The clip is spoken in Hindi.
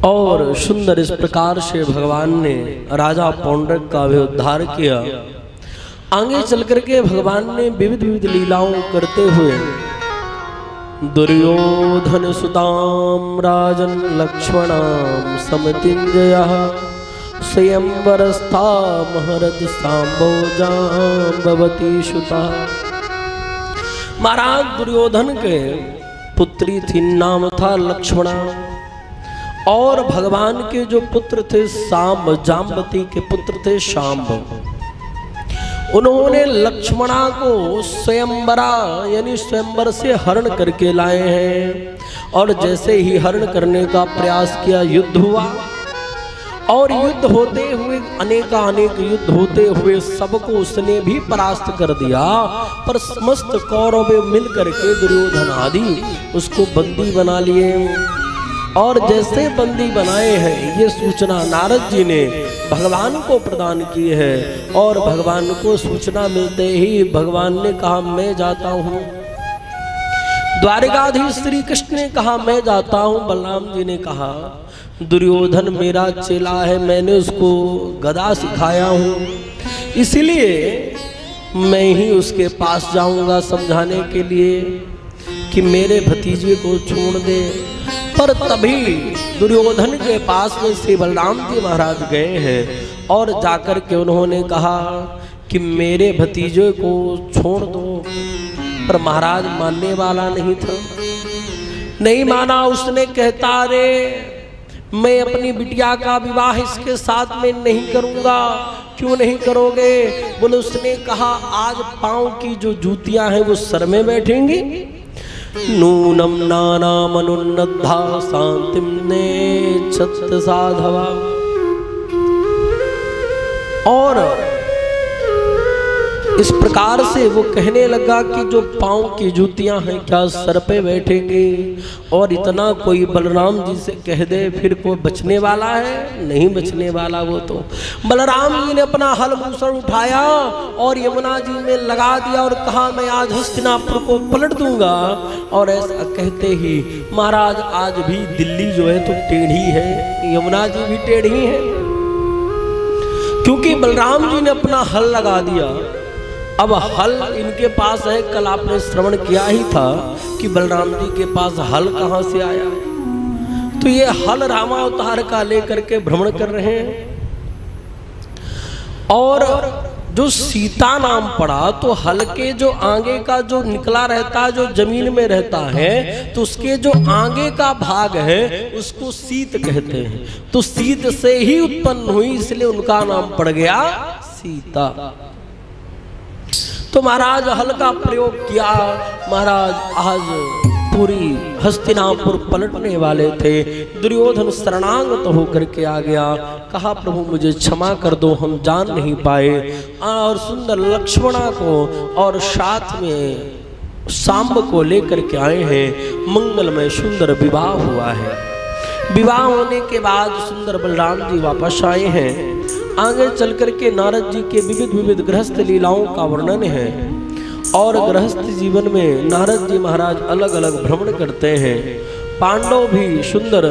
और सुंदर इस प्रकार से भगवान ने राजा पौंड्रक का भी उद्धार किया। आगे चल करके भगवान ने विविध विविध लीलाओं करते हुए दुर्योधन सुताम राजन लक्ष्मणाम समतिंजयः स्वयंवरस्था महरद सांबोजाम्बवती सुता। महाराज दुर्योधन के पुत्री थी, नाम था लक्ष्मणा। और भगवान के जो पुत्र थे सांब, जाम्बती के पुत्र थे शांब। उन्होंने लक्ष्मणा को स्वयंवरा यानी स्वयंवर से हरण करके लाए हैं। और जैसे ही हरण करने का प्रयास किया, युद्ध हुआ। और युद्ध होते हुए अनेक युद्ध होते हुए सबको उसने भी परास्त कर दिया। पर समस्त कौरव मिल करके दुर्योधन आदि उसको बंदी बना लिए। और जैसे बंदी बनाए हैं, ये सूचना नारद जी ने भगवान को प्रदान की है। और भगवान को सूचना मिलते ही भगवान ने कहा मैं जाता हूँ। द्वारिकाधीश श्री कृष्ण ने कहा मैं जाता हूँ। बलराम जी ने कहा दुर्योधन मेरा चेला है, मैंने उसको गदा सिखाया हूँ, इसलिए मैं ही उसके पास जाऊंगा समझाने के लिए कि मेरे भतीजे को छोड़ दे। पर तभी दुर्योधन के पास में श्री बलराम जी महाराज गए हैं और जाकर के उन्होंने कहा कि मेरे भतीजे को छोड़ दो। पर महाराज मानने वाला नहीं था, नहीं माना। उसने कहता रे मैं अपनी बिटिया का विवाह इसके साथ में नहीं करूंगा। क्यों नहीं करोगे? बोले उसने कहा आज पांव की जो जूतियां हैं वो सर में बैठेंगी। नूनम नानाम अनुन्नद्धा शांतिम नेच्छत् साधवा। और इस प्रकार से वो कहने लगा कि जो पांव की जूतियां हैं क्या सर पे बैठेंगी? और इतना कोई बलराम जी से कह दे फिर कोई बचने वाला है? नहीं बचने वाला वो तो। बलराम जी ने अपना हल मूसर उठाया और यमुना जी में लगा दिया और कहा मैं आज हस्तिनापुर को पलट दूंगा। और ऐसा कहते ही महाराज आज भी दिल्ली जो है तो टेढ़ी है, यमुना जी भी टेढ़ी है, क्योंकि बलराम जी ने अपना हल लगा दिया। अब हल इनके पास है। कल आपने श्रवण किया ही था कि बलराम जी के पास हल कहाँ से आया। तो ये हल रामावतार का लेकर के भ्रमण कर रहे हैं। और जो सीता नाम पड़ा तो हल के जो आगे का जो निकला रहता है, जो जमीन में रहता है, तो उसके जो आगे का भाग है उसको सीत कहते हैं। तो सीत से ही उत्पन्न हुई, इसलिए उनका नाम पड़ गया सीता। तो महाराज हल का प्रयोग किया। महाराज आज पूरी हस्तिनापुर पलटने वाले थे। दुर्योधन शरणागत होकर के आ गया, कहा प्रभु मुझे क्षमा कर दो, हम जान नहीं पाए। और सुंदर लक्ष्मणा को और साथ में सांब को लेकर के आए हैं। मंगलमय सुंदर विवाह हुआ है। विवाह होने के बाद सुंदर बलराम जी वापस आए हैं। आगे चल करके नारद जी के विविध गृहस्थ लीलाओं का वर्णन है। और गृहस्थ जीवन में नारद जी महाराज अलग अलग भ्रमण करते हैं। पांडव भी सुंदर